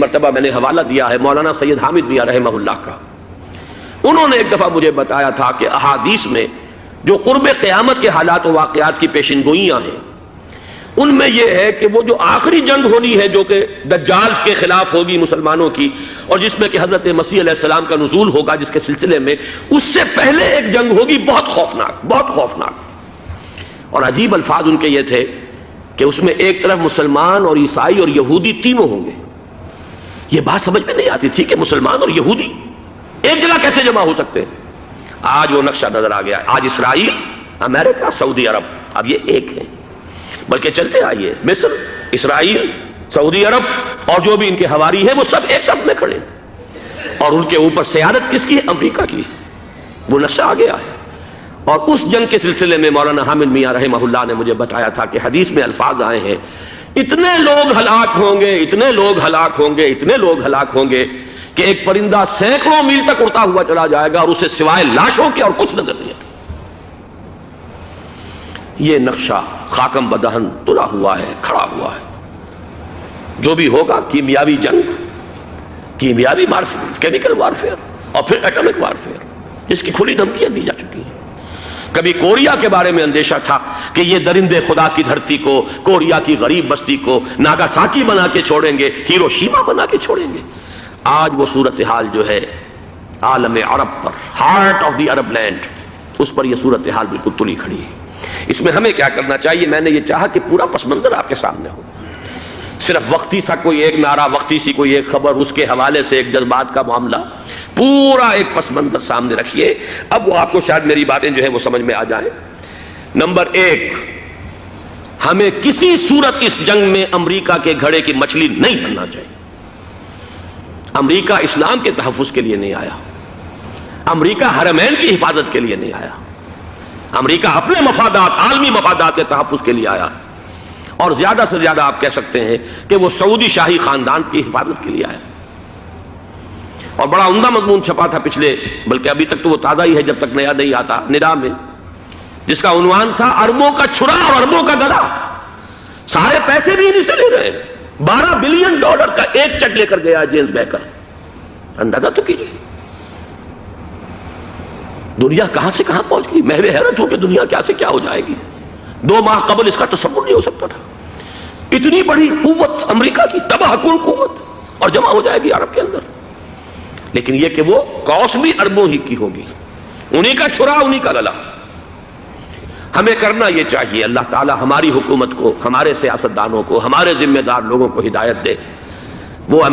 مرتبہ میں نے حوالہ دیا ہے مولانا سید حامد میاں رحمہ اللہ کا. انہوں نے ایک دفعہ مجھے بتایا تھا کہ احادیث میں جو قرب قیامت کے حالات و واقعات کی پیشن گوئیاں ہیں ان میں یہ ہے کہ وہ جو آخری جنگ ہونی ہے جو کہ دجال کے خلاف ہوگی مسلمانوں کی، اور جس میں کہ حضرت مسیح علیہ السلام کا نزول ہوگا جس کے سلسلے میں، اس سے پہلے ایک جنگ ہوگی بہت خوفناک، بہت خوفناک. اور عجیب الفاظ ان کے یہ تھے کہ اس میں ایک طرف مسلمان اور عیسائی اور یہودی تینوں ہوں گے. یہ بات سمجھ میں نہیں آتی تھی کہ مسلمان اور یہودی ایک جگہ کیسے جمع ہو سکتے ہیں. آج وہ نقشہ نظر آ گیا. آج اسرائیل، امریکہ، سعودی عرب اب یہ ایک ہیں. بلکہ چلتے آئیے، مصر، اسرائیل، سعودی عرب اور جو بھی ان کے حواری ہیں وہ سب ایک صف میں کھڑے ہیں، اور ان کے اوپر سیادت کس کی ہے؟ امریکہ کی. وہ نقشہ آ گیا ہے. اور اس جنگ کے سلسلے میں مولانا حامد میاں رحمہ اللہ نے مجھے بتایا تھا کہ حدیث میں الفاظ آئے ہیں اتنے لوگ ہلاک ہوں گے، اتنے لوگ ہلاک ہوں گے، اتنے لوگ ہلاک ہوں گے کہ ایک پرندہ سینکڑوں میل تک اڑتا ہوا چلا جائے گا اور اسے سوائے لاشوں کے اور کچھ نظر نہیں آئے. یہ نقشہ خاکم بدہن تلا ہوا ہے، کھڑا ہوا ہے. جو بھی ہوگا کیمیاوی جنگ، کیمیاوی کیمیکل وارفیئر اور پھر ایٹمک وارفیئر، جس کی کھلی دھمکیاں دی جا چکی ہیں. کبھی کوریا کے بارے میں اندیشہ تھا کہ یہ درندے خدا کی دھرتی کو، کوریا کی غریب بستی کو ناگاساکی بنا کے چھوڑیں گے، ہیروشیما بنا کے چھوڑیں گے. آج وہ صورتحال جو ہے عالم عرب پر، heart of the Arab land, اس پر یہ صورتحال بالکل تلی کھڑی ہے. اس میں ہمیں کیا کرنا چاہیے؟ میں نے یہ چاہا کہ پورا پس منظر آپ کے سامنے ہو. صرف وقتی سا کوئی ایک نعرہ، وقتی سی کوئی ایک خبر، اس کے حوالے سے ایک جذبات کا معاملہ، پورا ایک پس منظر سامنے رکھیے. اب وہ آپ کو شاید میری باتیں جو ہیں وہ سمجھ میں آ جائیں. نمبر ایک، ہمیں کسی صورت اس جنگ میں امریکہ کے گھڑے کی مچھلی نہیں بننا چاہیے. امریکہ اسلام کے تحفظ کے لیے نہیں آیا، امریکہ حرمین کی حفاظت کے لیے نہیں آیا، امریکہ اپنے مفادات، عالمی مفادات کے تحفظ کے لیے آیا. اور زیادہ سے زیادہ آپ کہہ سکتے ہیں کہ وہ سعودی شاہی خاندان کی حفاظت کے لیے آیا. اور بڑا عمدہ مضمون چھپا تھا پچھلے، بلکہ ابھی تک تو وہ تازہ ہی ہے جب تک نیا نہیں آتا، ندا میں، جس کا عنوان تھا اربوں کا چھرا اور اربوں کا گدا. سارے پیسے بھی انہیں سے لے رہے ہیں. $12 بلین کا ایک چیک لے کر گیا جیمز بیکر. اندازہ تو کیجیے دنیا کہاں سے کہاں پہنچ گئی. میں بھی حیرت ہوں کہ دنیا کیا سے کیا ہو جائے گی. 2 ماہ قبل اس کا تصور نہیں ہو سکتا تھا. اتنی بڑی قوت امریکہ کی، تباہ کن قوت، اور جمع ہو جائے گی عرب کے اندر. لیکن یہ کہ وہ کاسٹ بھی اربوں ہی کی ہوگی، انہی کا چھرا، انہی کا گلا. ہمیں کرنا یہ چاہیے، اللہ تعالی ہماری حکومت کو، ہمارے سیاستدانوں کو، ہمارے ذمہ دار لوگوں کو ہدایت دے. وہ